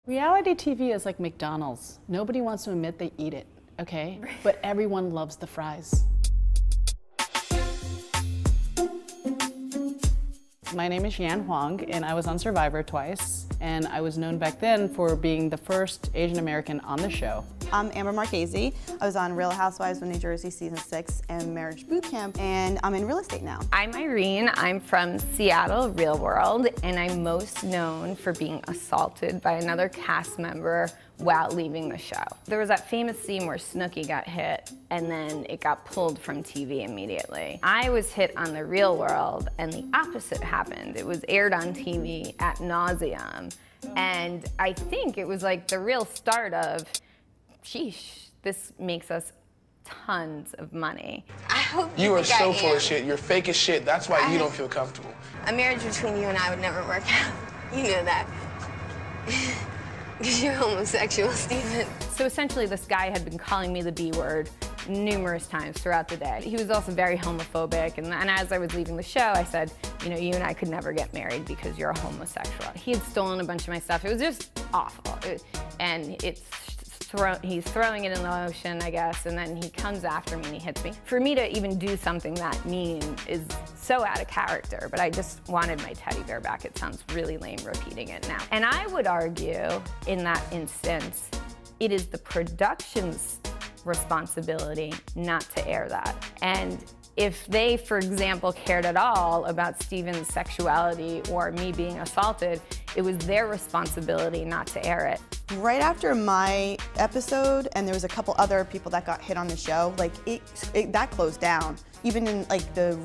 Reality TV is like McDonald's. Nobody wants to admit they eat it, okay? But everyone loves the fries. My name is Yan Huang, and I was on Survivor twice, and I was known back then for being the first Asian American on the show. I'm Amber Marchese. I was on Real Housewives of New Jersey season 6 and Marriage Boot Camp, and I'm in real estate now. I'm Irene. I'm from Seattle, Real World, and I'm most known for being assaulted by another cast member while leaving the show. There was that famous scene where Snooki got hit and then it got pulled from TV immediately. I was hit on the Real World and the opposite happened. It was aired on TV ad nauseum, and I think it was like the real start of, sheesh, this makes us tons of money. I hope you are so full of shit. You're fake as shit. That's why you don't feel comfortable. A marriage between you and I would never work out. You know that. Because you're homosexual, Steven. So essentially this guy had been calling me the B word numerous times throughout the day. He was also very homophobic, and as I was leaving the show, I said, you know, you and I could never get married because you're a homosexual. He had stolen a bunch of my stuff. It was just awful. And he's throwing it in the ocean, I guess, and then he comes after me and he hits me. For me to even do something that mean is so out of character, but I just wanted my teddy bear back. It sounds really lame repeating it now. And I would argue, in that instance, it is the production's responsibility not to air that. And if they, for example, cared at all about Steven's sexuality or me being assaulted, it was their responsibility not to air it. Right after my episode, and there was a couple other people that got hit on the show, like that closed down. Even in like the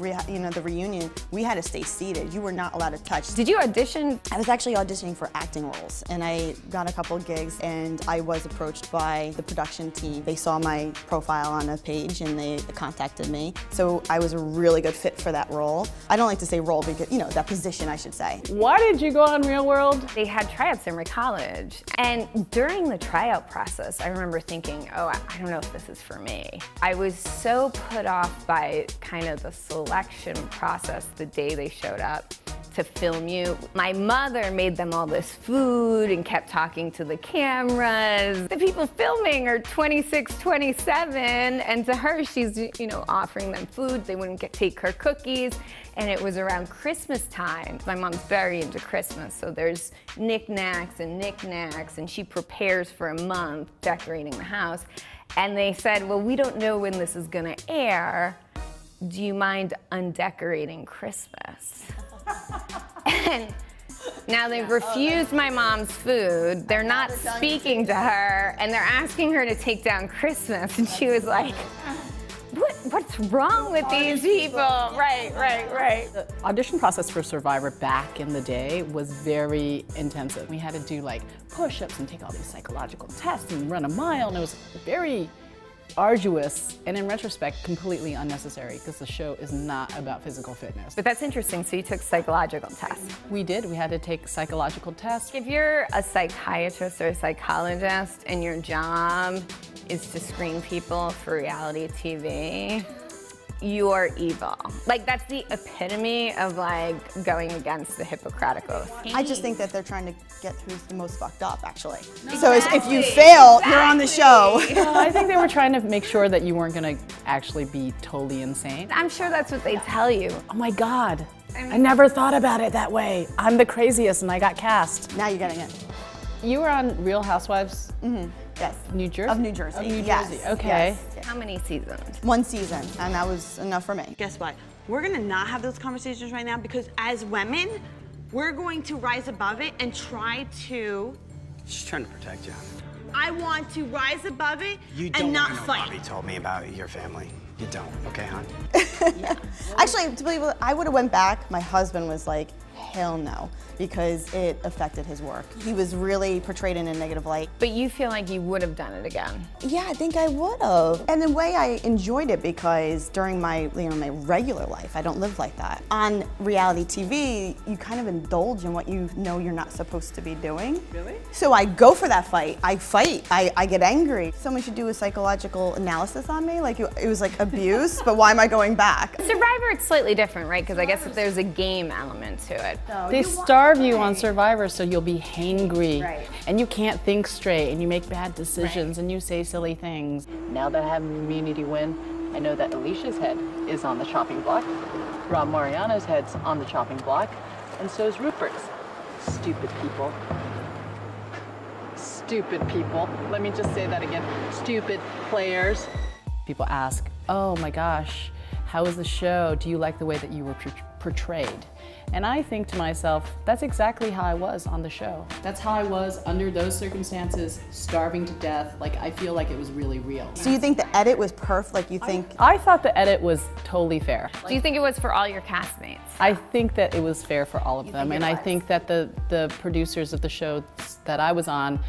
reunion, we had to stay seated. You were not allowed to touch. Did you audition? I was actually auditioning for acting roles, and I got a couple gigs, and I was approached by the production team. They saw my profile on a page, and they contacted me. So I was a really good fit for that role. I don't like to say role because, you know, that position, I should say. Why did you go on Real World? They had tryouts in my college, and during the tryout process, I remember thinking, oh, I don't know if this is for me. I was so put off by kind of the selection process the day they showed up to film you. My mother made them all this food and kept talking to the cameras. The people filming are 26, 27, and to her, she's, you know, offering them food. They wouldn't take her cookies, and it was around Christmas time. My mom's very into Christmas, so there's knickknacks, and she prepares for a month decorating the house. And they said, well, we don't know when this is gonna air. Do you mind undecorating Christmas? And now they've refused my mom's food. They're not speaking to her, and they're asking her to take down Christmas. And she was like, what's wrong with these people? Right. The audition process for Survivor back in the day was very intensive. We had to do like push-ups and take all these psychological tests and run a mile, and it was very arduous, and in retrospect, completely unnecessary, because the show is not about physical fitness. But that's interesting, so you took psychological tests. We did, we had to take psychological tests. If you're a psychiatrist or a psychologist and your job is to screen people for reality TV, you're evil. Like, that's the epitome of like going against the Hippocratic Oath. I just think that they're trying to get through the most fucked up, actually. So if you fail, you're on the show. Well, I think they were trying to make sure that you weren't gonna actually be totally insane. I'm sure that's what they tell you. Oh my God, I never thought about it that way. I'm the craziest and I got cast. Now you're getting it. You were on Real Housewives? Yes. New Jersey? Of New Jersey. Of New Yes. Jersey, okay. Yes. How many seasons? 1 season, and that was enough for me. Guess what? We're gonna not have those conversations right now, because as women, we're going to rise above it and try to... She's trying to protect you. I want to rise above it You and not don't know fight. Bobby told me about your family. You don't, okay, hon? Yeah. Actually, to believe it, I would have went back. My husband was like, hell no, because it affected his work. He was really portrayed in a negative light. But you feel like you would have done it again? Yeah, I think I would have. And in a way, I enjoyed it because during my, my regular life, I don't live like that. On reality TV, you kind of indulge in what you know you're not supposed to be doing. Really? So I go for that fight. I fight. I get angry. Someone should do a psychological analysis on me. Like, it was like abuse, but why am I going back? Survivor, it's slightly different, right? Because I guess if there's a game element to it. good. They starve you on Survivor, so you'll be hangry. Right. And you can't think straight, and you make bad decisions, and you say silly things. Now that I have an immunity win, I know that Alicia's head is on the chopping block, Rob Mariano's head's on the chopping block, and so is Rupert's. Stupid people. Stupid people. Let me just say that again. Stupid players. People ask, oh my gosh, how was the show? Do you like the way that you were portrayed? And I think to myself, that's exactly how I was on the show. That's how I was under those circumstances, starving to death. Like, I feel like it was really real. So you think the edit was perfect? Like, you think? I thought the edit was totally fair. Do you think it was for all your castmates? I think that it was fair for all of them, and I think that the producers of the show that I was on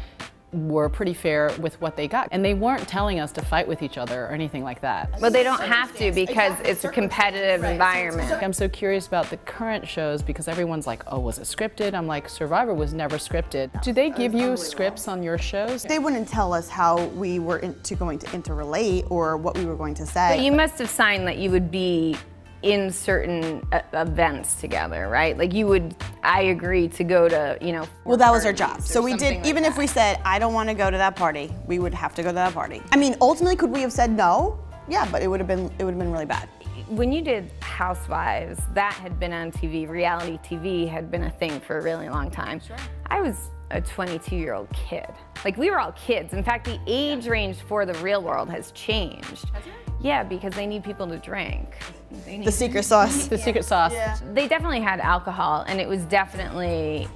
were pretty fair with what they got. And they weren't telling us to fight with each other or anything like that. Well, they don't have to because it's a competitive environment. I'm so curious about the current shows because everyone's like, oh, was it scripted? I'm like, Survivor was never scripted. Do they give you scripts on your shows? They wouldn't tell us how we were going to interrelate or what we were going to say. But you must have signed that you would be in certain events together, right? Like you would, I agree to go to, you know. Well, that was our job. So we did, like even if we said, I don't want to go to that party, we would have to go to that party. I mean, ultimately, could we have said no? Yeah, but it would have been really bad. When you did Housewives, that had been on TV, reality TV had been a thing for a really long time. Sure. I was a 22-year-old kid. Like, we were all kids. In fact, the age range for the real world has changed. Has it? Yeah, because they need people to drink. The secret sauce. The secret sauce. Yeah. They definitely had alcohol, and it was definitely,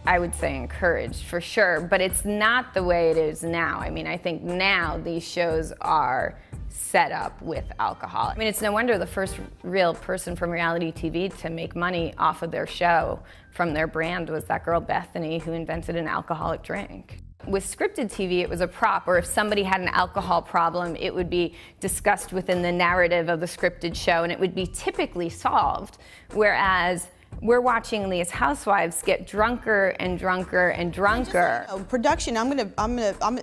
I would say, encouraged for sure, but it's not the way it is now. I mean, I think now these shows are set up with alcohol. I mean, it's no wonder the first real person from reality TV to make money off of their show from their brand was that girl Bethany who invented an alcoholic drink. With scripted TV, it was a prop, or if somebody had an alcohol problem, it would be discussed within the narrative of the scripted show, and it would be typically solved. Whereas we're watching these housewives get drunker and drunker and drunker. Production,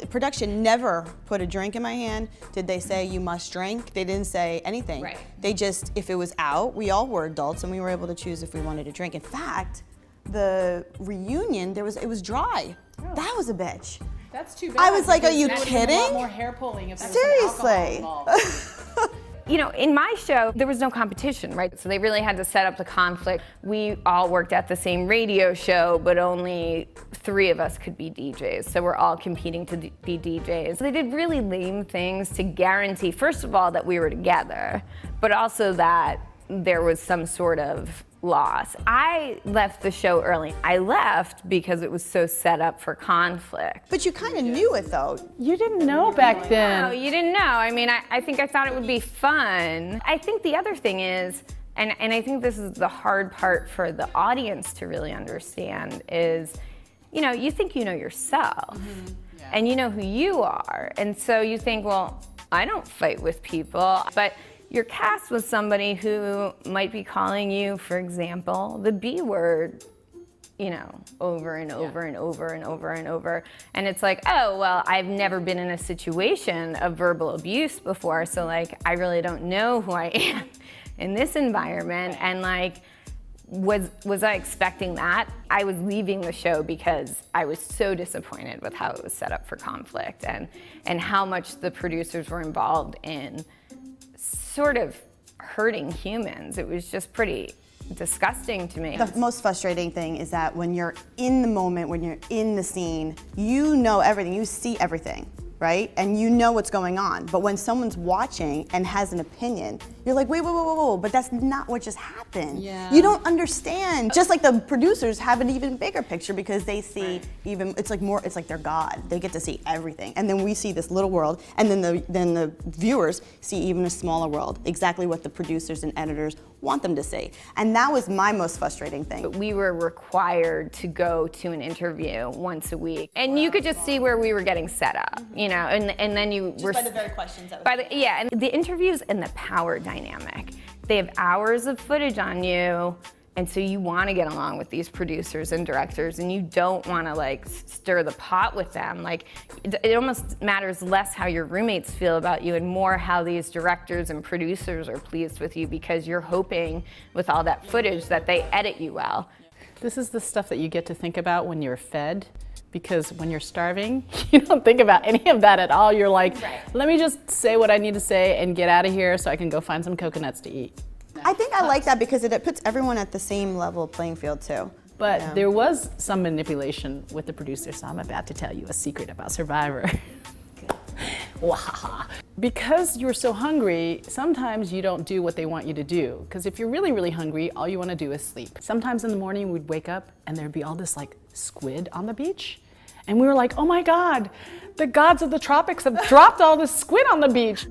production never put a drink in my hand. Did they say you must drink? They didn't say anything. Right. They just, if it was out, we all were adults and we were able to choose if we wanted to drink. In fact, the reunion, it was dry. Oh. That was a bitch. That's too bad. I was like, are you kidding? A lot more hair pulling if there was Seriously. some alcohol involved. You know, in my show, there was no competition, right? So they really had to set up the conflict. We all worked at the same radio show, but only 3 of us could be DJs. So we're all competing to be DJs. So they did really lame things to guarantee, first of all, that we were together, but also that there was some sort of loss. I left the show early. I left because it was so set up for conflict. But you kind of knew it, though. You didn't know back then. No, you didn't know. I mean, I think I thought it would be fun. I think the other thing is, and I think this is the hard part for the audience to really understand, is, you know, you think you know yourself, and you know who you are, and so you think, well, I don't fight with people, but you're cast with somebody who might be calling you, for example, the B word, you know, over and over and over and over and over. And it's like, oh, well, I've never been in a situation of verbal abuse before, so like, I really don't know who I am in this environment. And like, was I expecting that? I was leaving the show because I was so disappointed with how it was set up for conflict and how much the producers were involved in sort of hurting humans. It was just pretty disgusting to me. The most frustrating thing is that when you're in the moment, when you're in the scene, you know everything, you see everything, right? And you know what's going on. But when someone's watching and has an opinion, you're like, wait, but that's not what just happened. Yeah. You don't understand. Just like the producers have an even bigger picture because they see even, it's like they're God. They get to see everything. And then we see this little world, and then the viewers see even a smaller world, exactly what the producers and editors want them to see. And that was my most frustrating thing. But we were required to go to an interview once a week. And you could just see where we were getting set up, you know, and then you were— By the very questions that yeah, and the interviews and the power dynamic. They have hours of footage on you, And so you want to get along with these producers and directors, and you don't want to like stir the pot with them. Like it almost matters less how your roommates feel about you and more how these directors and producers are pleased with you, because you're hoping with all that footage that they edit you well. This is the stuff that you get to think about when you're fed, because when you're starving, you don't think about any of that at all. You're like, let me just say what I need to say and get out of here so I can go find some coconuts to eat. I think I like that because it puts everyone at the same level playing field too. But there was some manipulation with the producer, so I'm about to tell you a secret about Survivor. Because you're so hungry, sometimes you don't do what they want you to do. Because if you're really, really hungry, all you want to do is sleep. Sometimes in the morning we'd wake up and there'd be all this like squid on the beach. And we were like, oh my God, the gods of the tropics have dropped all this squid on the beach.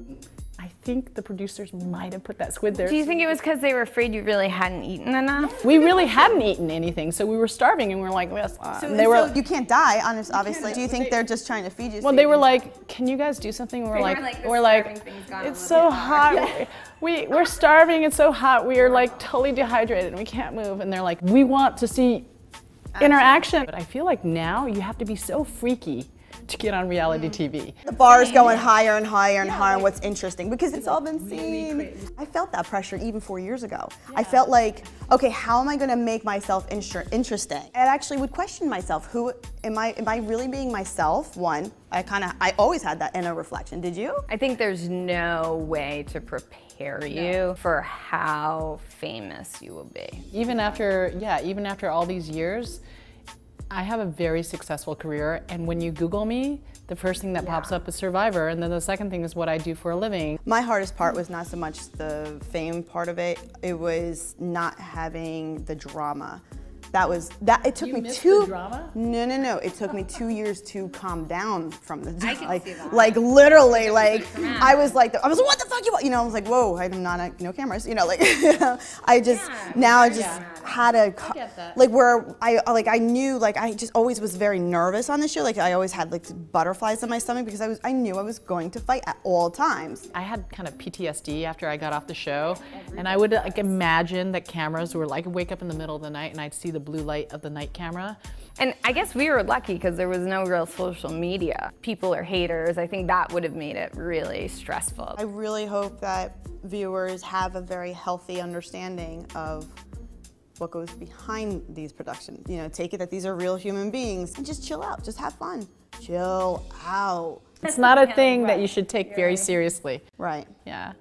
I think the producers might have put that squid there. Do you think it was because they were afraid you really hadn't eaten enough? We really hadn't eaten anything, so we were starving, and we were like, yes. So you can't die, obviously. Do you think they're just trying to feed you? Well, they were like, can you guys do something? And we're like, it's so hot. Yeah. We're starving. It's so hot. We are like totally dehydrated, and we can't move. And they're like, we want to see interaction. But I feel like now you have to be so freaky to get on reality TV. The bar is going higher and higher and higher, and what's interesting, because it's all been seen. I felt that pressure even 4 years ago. I felt like, okay, how am I gonna make myself interesting? I actually would question myself, who am I really being myself? One, I always had that inner reflection. Did you? I think there's no way to prepare you for how famous you will be. Even after all these years, I have a very successful career, and when you Google me, the first thing that pops up is Survivor, and then the second thing is what I do for a living. My hardest part was not so much the fame part of it, it was not having the drama. It took me two. The drama? No. It took me 2 years to calm down from the drama. I can see that. Like literally, like I was like, what the fuck you want? You know, I was like, whoa, I'm not no cameras. You know, like I just had a like where I knew like I just always was very nervous on the show. Like I always had like butterflies in my stomach because I knew I was going to fight at all times. I had kind of PTSD after I got off the show, and I would like imagine that cameras were like wake up in the middle of the night and I'd see the blue light of the night camera. And I guess we were lucky because there was no real social media. People are haters. I think that would have made it really stressful. I really hope that viewers have a very healthy understanding of what goes behind these productions. You know, take it that these are real human beings and just chill out, just have fun. Chill out. It's not a thing that you should take very seriously. Right. Yeah.